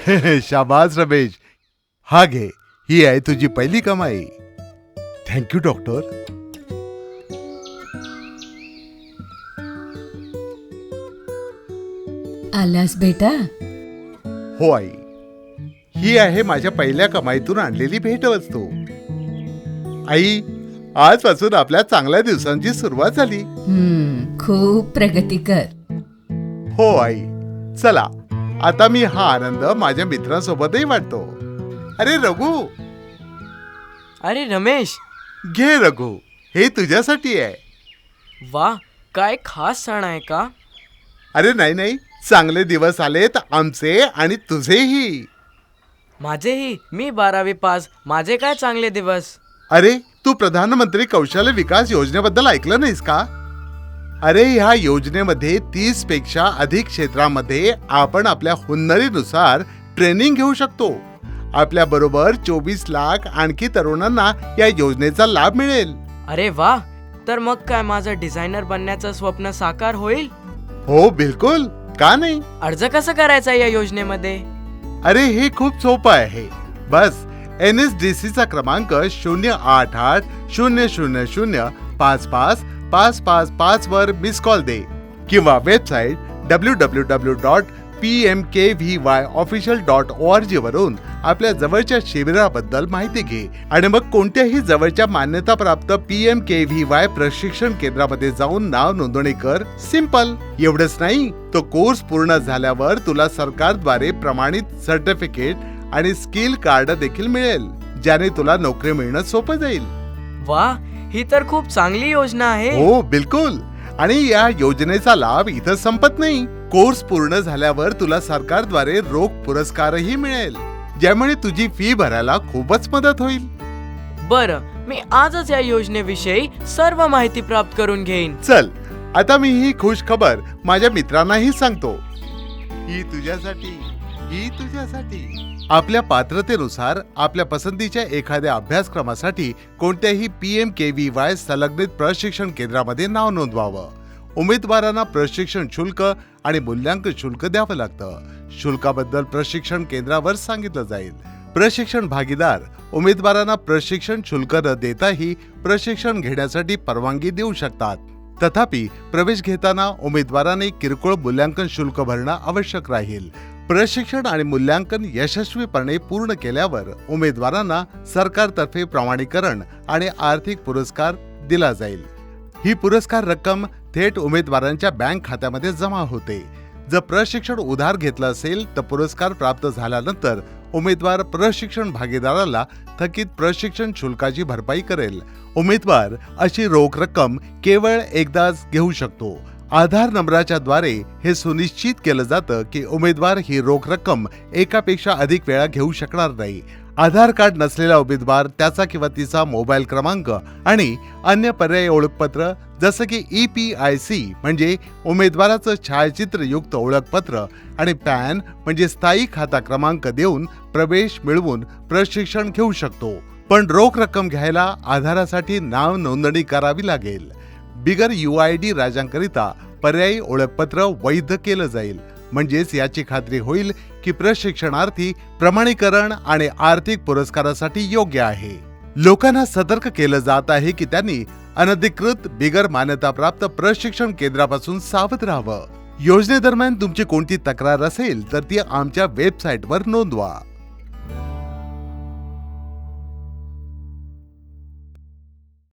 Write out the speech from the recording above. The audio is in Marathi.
शाबास रमेश, हा घे, ही आहे तुझी पहिली कमाई. Thank you doctor. आलास बेटा. हो आई, ही आहे माझ्या पहिल्या कमाईतून आणलेली भेटवस्तू. आई, आजपासून आपल्या चांगल्या दिवसांची सुरुवात झाली. खूप प्रगती कर. हो आई, चला आता मी हा आनंद माझ्या मित्रांसोबतही वाटतो. अरे रघु, अरे रमेश, घे रघु, हे तुझ्यासाठी आहे. वा, काय खास सण आहे का? अरे नाही नाही, चांगले दिवस आलेत आमचे आणि तुझेही. माझेही. मी 12वी पास. माझे काय चांगले दिवस. अरे, तू प्रधानमंत्री कौशल्य विकास योजनेबद्दल ऐकलं नाहीस का? अरे, ह्या योजनेमध्ये 30 पेक्षा अधिक क्षेत्रामध्ये आपण आपल्या हुन्नरीनुसार ट्रेनिंग घेऊ शकतो. आपल्या बरोबर 24 लाख आणखी तरुणांना या योजनेचा लाभ मिळेल. अरे वा, तर मग काय माझं डिझायनर बनण्याचं स्वप्न साकार होईल? हो बिलकुल, का नाही. अर्ज कसा करायचा या योजनेमध्ये? अरे, हे खूप सोपं आहे. बस NSDC चा क्रमांक 0880000555555 वर मिस कॉल दे किंवा वेबसाईट www.pmkvyofficial.org वरून आपल्या जवळच्या शिबिराबद्दल माहिती घे आणि मग कोणत्याही जवळच्या मान्यताप्राप्त PMKVY प्रशिक्षण केंद्रामध्ये जाऊन नाव नोंदणी कर. सिंपल. एवढंच नाही, तो कोर्स पूर्ण झाल्यावर तुला सरकारद्वारे प्रमाणित सर्टिफिकेट आणि स्किल कार्ड देखील मिळेल, ज्याने तुला नोकरी मिळणं सोपं जाईल. वा, ही तर खूप चांगली योजना आहे. हो बिलकुल. आणि या योजनेचा लाभ इथं संपत नाही. कोर्स पूर्ण झाल्यावर तुला सरकारद्वारे रोख पुरस्कारही मिळेल, ज्यामुळे तुझी फी भरायला खूपच मदत होईल. बरं, मी आजच या योजनेविषयी सर्व माहिती प्राप्त करून घेईन. चल, आता मी ही खुश खबर माझ्या मित्रांनाही सांगतो. ही तुझ्यासाठी, ही तुझ्यासाठी. आपल्या पात्रतेनुसार आपल्या पसंतीच्या एखाद्या अभ्यासक्रमासाठी कोणत्याही PMKVY संलग्नित प्रशिक्षण केंद्रामध्ये नाव नोंदवावं. उमेदवारांना प्रशिक्षण शुल्क आणि मूल्यांकन शुल्क द्यावं लागतं. शुल्काबद्दल प्रशिक्षण केंद्रावर सांगितलं जाईल. प्रशिक्षण भागीदार उमेदवारांना प्रशिक्षण शुल्क न देताही प्रशिक्षण घेण्यासाठी परवानगी देऊ शकतात. तथापि प्रवेश घेताना उमेदवाराने किरकोळ मूल्यांकन शुल्क भरणं आवश्यक राहील. प्रशिक्षण आणि मूल्यांकन यशस्वीपणे पूर्ण केल्यावर उमेदवारांना सरकारतर्फे प्रमाणीकरण आणि आर्थिक पुरस्कार दिला जाईल. ही पुरस्कार रक्कम थेट उमेदवारांच्या बँक खात्यामध्ये जमा होते. जर प्रशिक्षण उधार घेतलं असेल तर पुरस्कार प्राप्त झाल्यानंतर उमेदवार प्रशिक्षण भागीदाराला थकीत प्रशिक्षण शुल्काची भरपाई करेल. उमेदवार अशी रोख रक्कम केवळ एकदाच घेऊ शकतो. आधार नंबराच्या द्वारे हे सुनिश्चित केलं जातं की उमेदवार ही रोख रक्कम एकापेक्षा अधिक वेळा घेऊ शकणार नाही. आधार कार्ड नसलेला उमेदवार त्याचा किंवा तिचा मोबाईल क्रमांक आणि अन्य पर्यायी ओळखपत्र जसं की EPIC म्हणजे उमेदवाराचं छायाचित्रयुक्त ओळखपत्र आणि पॅन म्हणजे स्थायी खाता क्रमांक देऊन प्रवेश मिळवून प्रशिक्षण घेऊ शकतो. पण रोख रक्कम घ्यायला आधारासाठी नाव नोंदणी करावी लागेल. बिगर UID राजांकरिता पर्यायी ओळखपत्र वैध केलं जाईल. म्हणजेच याची खात्री होईल की प्रशिक्षणार्थी प्रमाणीकरण आणि आर्थिक पुरस्कारासाठी योग्य आहे. लोकांना सतर्क केलं जात आहे की त्यांनी अनधिकृत बिगर मान्यताप्राप्त प्रशिक्षण केंद्रापासून सावध राहावं. योजनेदरम्यान तुमची कोणती तक्रार असेल तर ती आमच्या वेबसाईटवर नोंदवा.